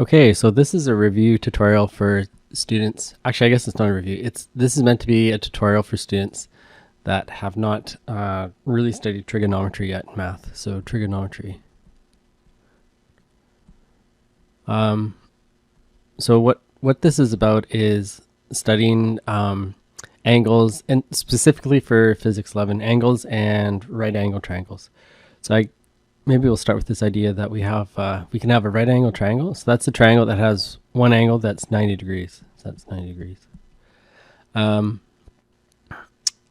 Okay, so this is a review tutorial for students. Actually, I guess it's not a review. This is meant to be a tutorial for students that have not really studied trigonometry yet in math. So trigonometry. So what this is about is studying angles, and specifically for physics 11, angles and right angle triangles. So maybe we'll start with this idea that we can have a right angle triangle. So that's a triangle that has one angle that's 90 degrees. So that's 90 degrees. And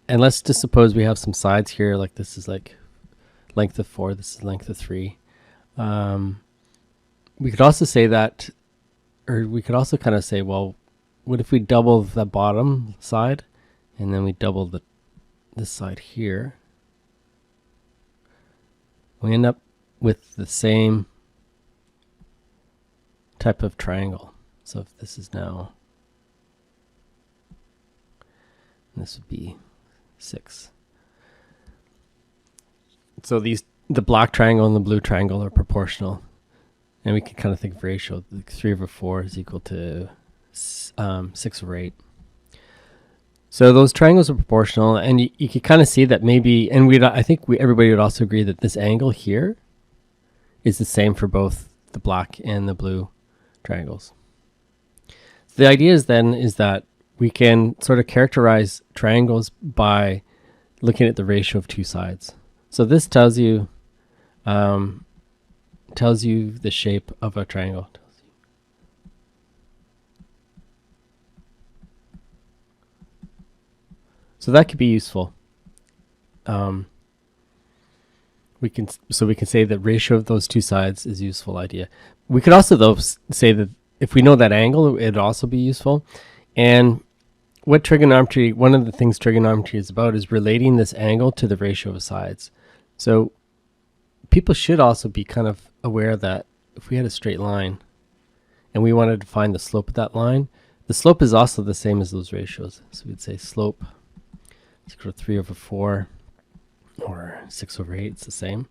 let's just suppose we have some sides here, like this is like length of 4, this is length of 3. We could also say that, or we could also kind of say, well, what if we double the bottom side and then we double this side here? We end up with the same type of triangle. So if this is now, this would be 6. So the black triangle and the blue triangle are proportional. And we can kind of think of ratio. Like 3 over 4 is equal to 6 over 8. So those triangles are proportional, and you can kind of see that maybe, and everybody would also agree that this angle here is the same for both the black and the blue triangles. So the idea is that we can sort of characterize triangles by looking at the ratio of two sides. So this tells you the shape of a triangle. So that could be useful. We can say that ratio of those two sides is a useful idea. We could also though say that if we know that angle, it'd also be useful. And one of the things trigonometry is about is relating this angle to the ratio of sides. So people should also be kind of aware that if we had a straight line and we wanted to find the slope of that line, the slope is also the same as those ratios. So we'd say slope is equal to 3 over 4 or 6 over 8, it's the same.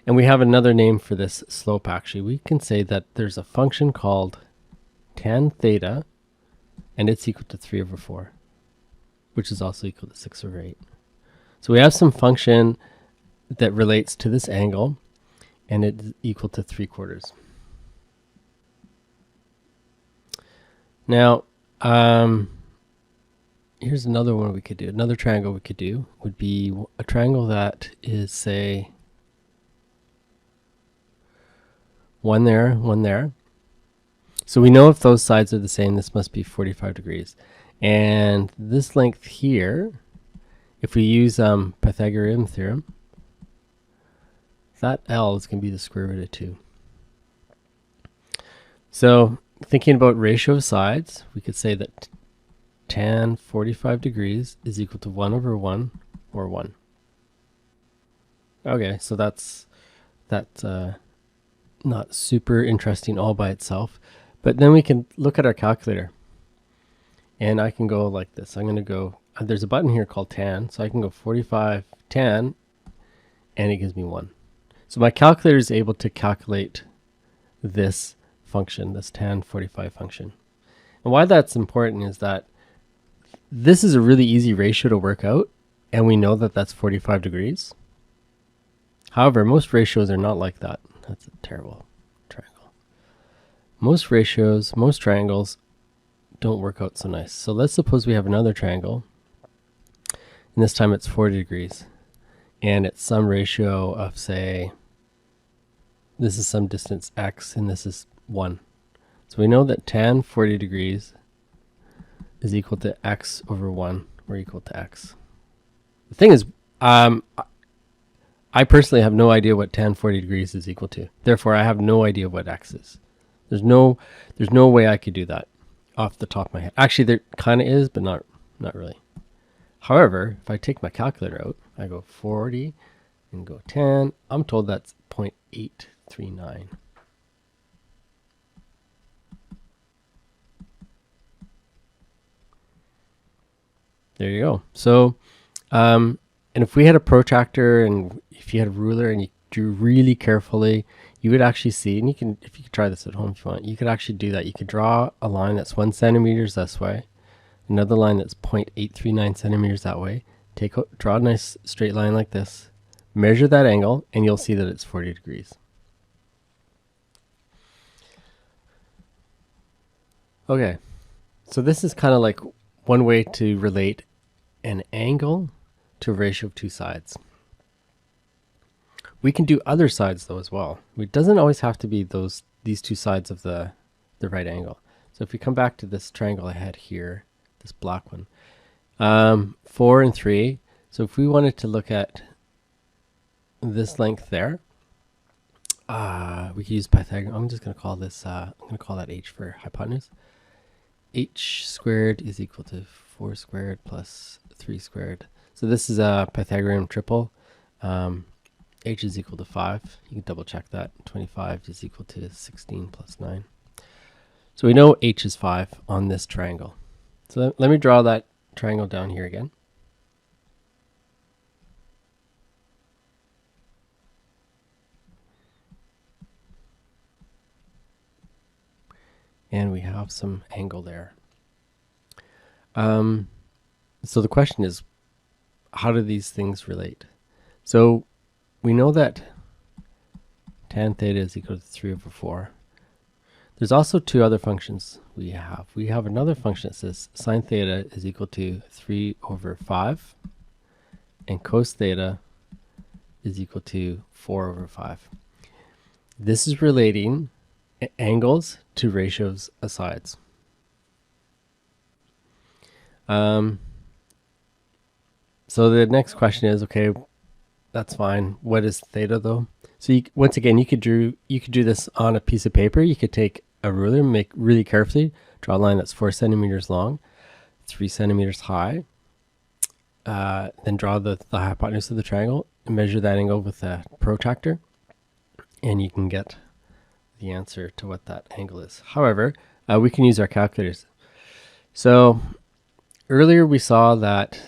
And we have another name for this slope actually. We can say that there's a function called tan theta, and it's equal to 3 over 4, which is also equal to 6 over 8. So we have some function that relates to this angle, and it's equal to 3/4. Now, here's another one we could do. Another triangle we could do would be a triangle that is, say, 1 there, 1 there. So we know if those sides are the same, this must be 45 degrees. And this length here, if we use Pythagorean theorem, that L is going to be the square root of 2. So thinking about ratio of sides, we could say that tan 45 degrees is equal to 1 over 1 or 1. Okay, so that's not super interesting all by itself. But then we can look at our calculator. And I can go like this. I'm going to go, there's a button here called tan. So I can go 45 tan, and it gives me 1. So my calculator is able to calculate this function, this tan 45 function. And why that's important is that this is a really easy ratio to work out, and we know that that's 45 degrees. However, most ratios are not like that. That's a terrible triangle. Most triangles don't work out so nice. So let's suppose we have another triangle, and this time it's 40 degrees, and it's some ratio of, say, this is some distance x, and this is 1. So we know that tan 40 degrees is equal to x over 1, or equal to x. The thing is, I personally have no idea what tan 40 degrees is equal to. Therefore, I have no idea what x is. There's no way I could do that off the top of my head. Actually, there kind of is, but not really. However, if I take my calculator out, I go 40 and go tan, I'm told that's 0.839. There you go. So, and if we had a protractor, and if you had a ruler and you drew really carefully, you would actually see, and you can, if you could try this at home if you want, you could actually do that. You could draw a line that's 1 centimeters this way, another line that's 0.839 centimeters that way. Draw a nice straight line like this, measure that angle, and you'll see that it's 40 degrees. Okay, so this is kind of like one way to relate an angle to a ratio of two sides. We can do other sides though as well. It doesn't always have to be these two sides of the right angle. So if we come back to this triangle I had here, this black one, 4 and 3. So if we wanted to look at this length there, we could use Pythagoras. I'm just going to call this, I'm going to call that h for hypotenuse. H squared is equal to 4 squared plus 3 squared. So this is a Pythagorean triple. H is equal to 5. You can double check that. 25 is equal to 16 plus 9. So we know h is 5 on this triangle. So let me draw that triangle down here again. And we have some angle there. So the question is, how do these things relate? So we know that tan theta is equal to 3 over 4. There's also two other functions we have. We have another function that says sine theta is equal to 3 over 5, and cos theta is equal to 4 over 5. This is relating angles to ratios of sides. So the next question is, okay, that's fine. What is theta though? So once again, you could do this on a piece of paper. You could take a ruler, make really carefully, draw a line that's 4 centimeters long, 3 centimeters high, then draw the hypotenuse of the triangle and measure that angle with a protractor, and you can get the answer to what that angle is. However, we can use our calculators. So earlier we saw that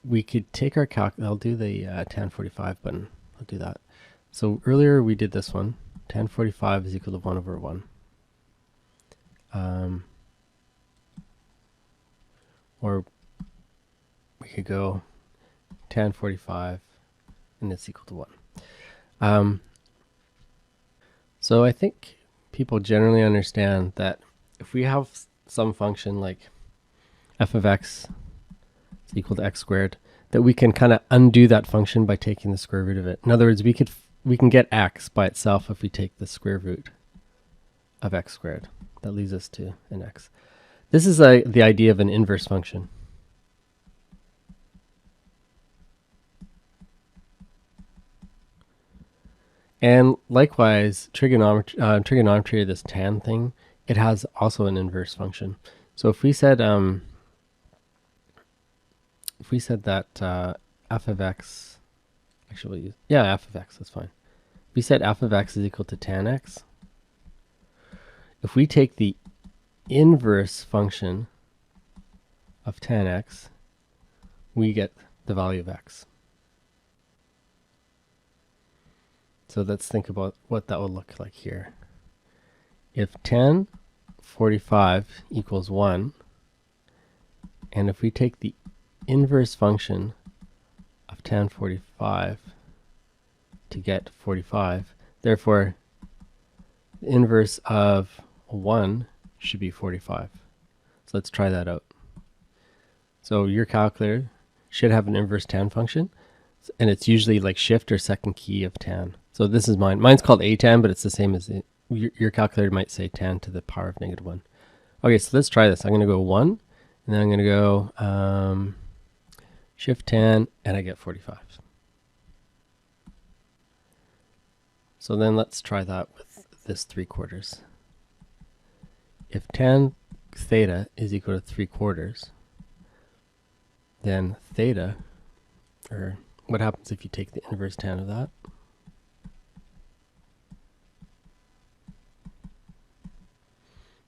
we could take our I'll do the tan 45 button. I'll do that. So earlier we did this one. Tan 45 is equal to 1 over 1. Or we could go tan 45 and it's equal to 1. So I think people generally understand that if we have some function like f of x is equal to x squared, that we can kind of undo that function by taking the square root of it. In other words, we can get x by itself if we take the square root of x squared. That leads us to an x. This is the idea of an inverse function. And likewise, trigonometry, this tan thing, it has also an inverse function. So if we said that f of x, actually we'll use, yeah, f of x, that's fine. If we said f of x is equal to tan x, if we take the inverse function of tan x, we get the value of x. So let's think about what that would look like here. If tan 45 equals 1, and if we take the inverse function of tan 45 to get 45, therefore the inverse of 1 should be 45. So let's try that out. So your calculator should have an inverse tan function, and it's usually like shift or second key of tan. So this is mine. Mine's called a tan, but it's the same as your calculator might say tan to the power of -1. Okay, so let's try this. I'm going to go 1, and then I'm going to go shift tan, and I get 45. So then let's try that with this 3/4. If tan theta is equal to 3/4, then theta, or what happens if you take the inverse tan of that?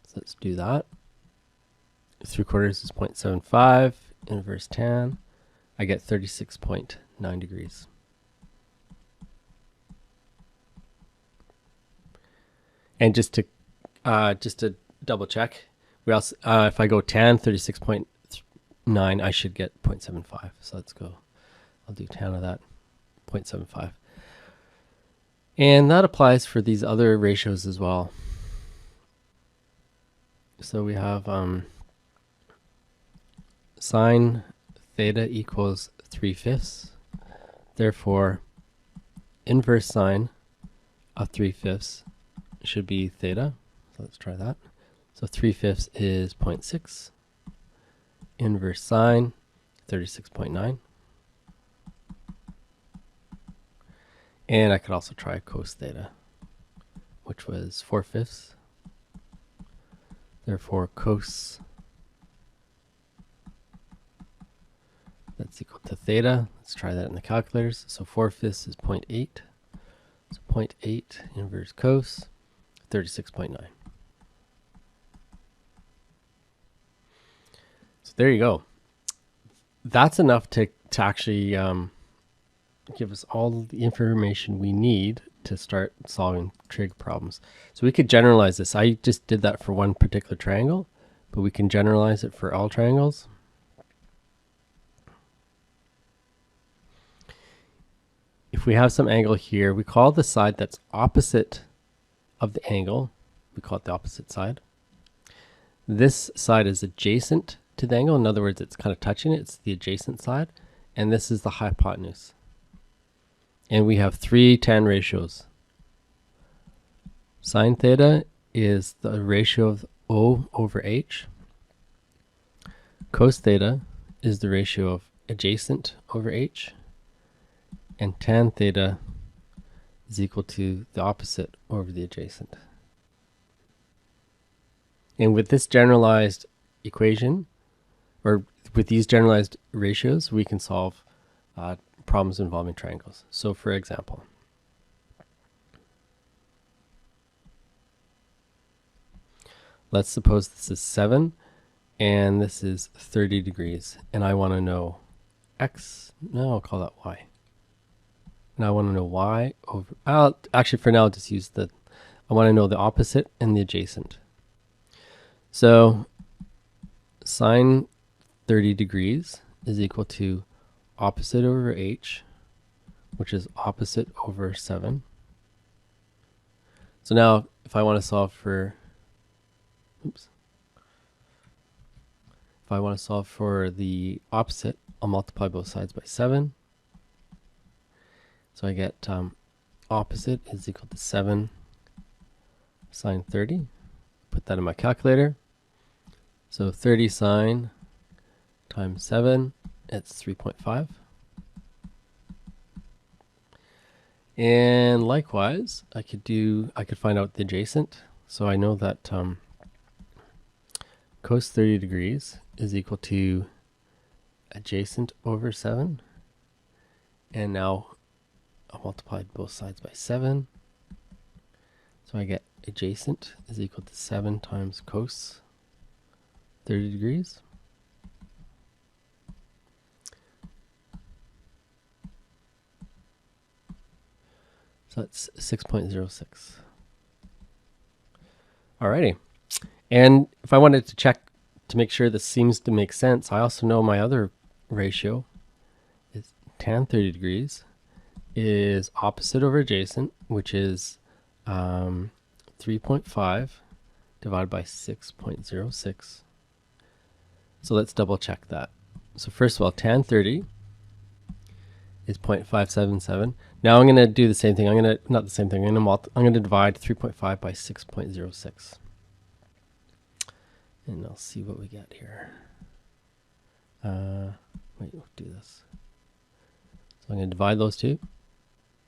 So let's do that. 3/4 is 0.75, inverse tan. I get 36.9 degrees. And just to double check, we also if I go tan 36.9, I should get 0.75. So let's go. I'll do tan of that, 0.75. And that applies for these other ratios as well. So we have sine theta equals 3/5. Therefore, inverse sine of 3/5 should be theta. So let's try that. So 3/5 is 0.6. Inverse sine 36.9. And I could also try cos theta, which was 4/5. Therefore, cos, that's equal to theta. Let's try that in the calculators. So 4/5 is 0.8. So 0.8 inverse cos, 36.9. So there you go. That's enough to actually give us all the information we need to start solving trig problems. So we could generalize this. I just did that for one particular triangle, but we can generalize it for all triangles. If we have some angle here, we call the side that's opposite of the angle, we call it the opposite side. This side is adjacent to the angle. In other words, it's kind of touching it. It's the adjacent side. And this is the hypotenuse. And we have 3 tan ratios. Sine theta is the ratio of O over H. Cos theta is the ratio of adjacent over H. And tan theta is equal to the opposite over the adjacent. And with this generalized equation, or with these generalized ratios, we can solve problems involving triangles. So for example, let's suppose this is 7 and this is 30 degrees, and I want to know x. No, I'll call that y. And I want to know y over, actually for now I'll just use I want to know the opposite and the adjacent. So sine 30 degrees is equal to opposite over h, which is opposite over 7. So now if I want to solve for, if I want to solve for the opposite, I'll multiply both sides by 7. So I get opposite is equal to 7 sine 30. Put that in my calculator. So 30 sine times 7, it's 3.5. And likewise, I could find out the adjacent. So I know that cos 30 degrees is equal to adjacent over 7. And now I'll multiply both sides by 7. So I get adjacent is equal to 7 times cos 30 degrees. So that's 6.06. Alrighty. And if I wanted to check to make sure this seems to make sense, I also know my other ratio is tan 30 degrees is opposite over adjacent, which is 3.5 divided by 6.06. So let's double check that. So first of all, tan 30 is 0.577. Now I'm going to do the same thing. I'm going to divide 3.5 by 6.06. And I'll see what we get here. Wait, we'll do this. So I'm going to divide those two,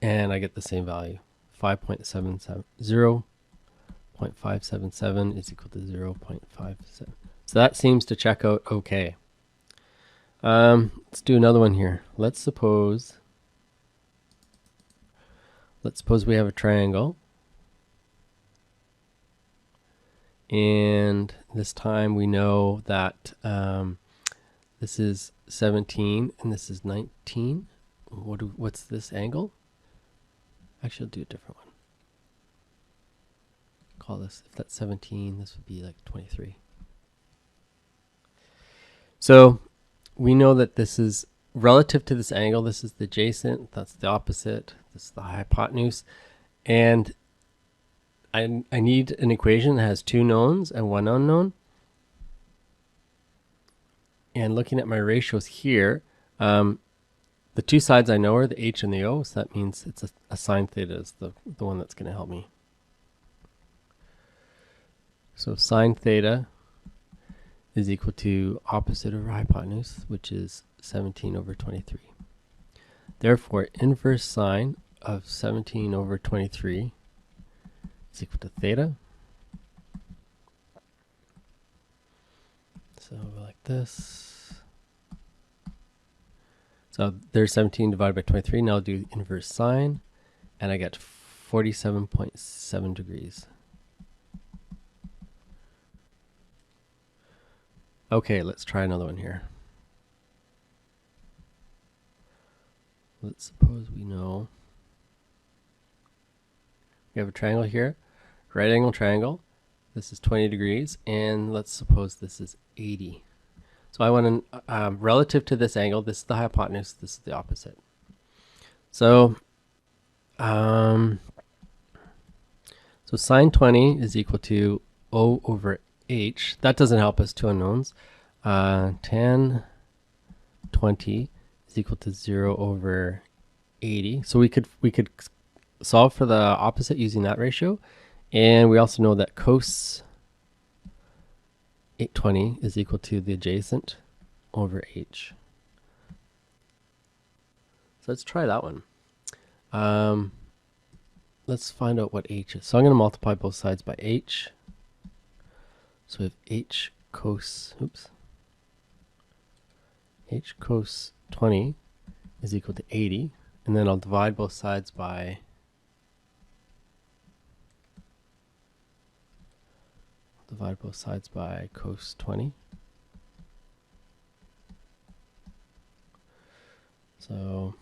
and I get the same value. 0.577 is equal to 0.57. So that seems to check out okay. Let's do another one here. Let's suppose we have a triangle, and this time we know that this is 17 and this is 19. What's this angle? Actually, I'll do a different one. call this, if that's 17, this would be like 23. So we know that this is relative to this angle. This is the adjacent, that's the opposite, this is the hypotenuse. And I need an equation that has two knowns and one unknown. And looking at my ratios here, the two sides I know are the h and the o, so that means it's a sine theta is the one that's going to help me. So sine theta is equal to opposite over hypotenuse, which is 17 over 23. Therefore, inverse sine of 17 over 23 is equal to theta. So like this. So there's 17 divided by 23. Now I'll do inverse sine, and I get 47.7 degrees. Okay, let's try another one here. Let's suppose we know we have a triangle here, right angle triangle. This is 20 degrees, and let's suppose this is 80. So I want to, relative to this angle, this is the hypotenuse, this is the opposite. So, so sine 20 is equal to O over H. That doesn't help us, two unknowns. Tan 20 is equal to 0 over 80. So we could solve for the opposite using that ratio. And we also know that cos 820 is equal to the adjacent over h. So let's try that one. Let's find out what h is. So I'm going to multiply both sides by h. So we have h cos 20 is equal to 80. And then I'll divide both sides by cos 20. So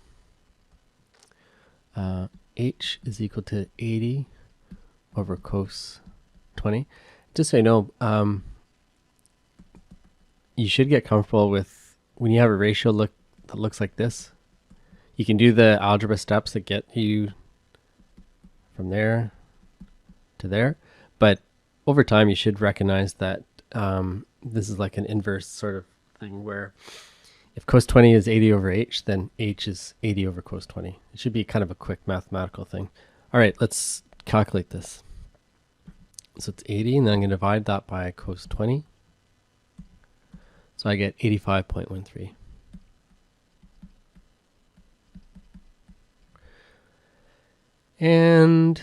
h is equal to 80 over cos 20. Just so you know, you should get comfortable with when you have a ratio that looks like this. You can do the algebra steps that get you from there to there, but over time you should recognize that this is like an inverse sort of thing where if cos 20 is 80 over h, then h is 80 over cos 20. It should be kind of a quick mathematical thing. All right, let's calculate this. So it's 80, and then I'm going to divide that by cos 20. So I get 85.13. And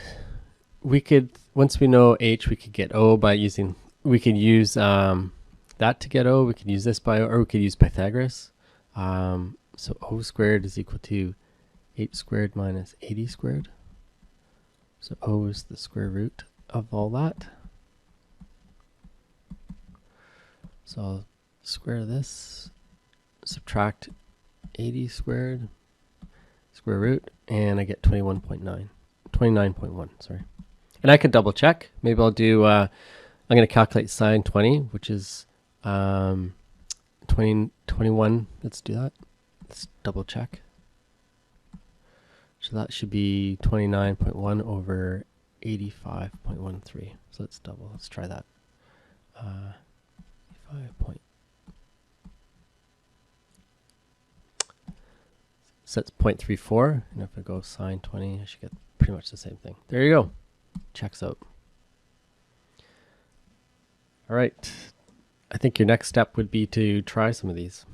we could, once we know h, we could get o by using, we could use that to get o, we could use this by o, or we could use Pythagoras. So o squared is equal to h squared minus 80 squared. So o is the square root of all that. So I'll square this, subtract 80 squared, square root, and I get 29.1, sorry. And I could double check. Maybe I'll do, I'm going to calculate sine 20, which is 21. Let's do that. Let's double check. So that should be 29.1 over 85.13. So let's try that. 85. So that's 0.34, and if I go sine 20, I should get pretty much the same thing. There you go. Checks out. All right. I think your next step would be to try some of these.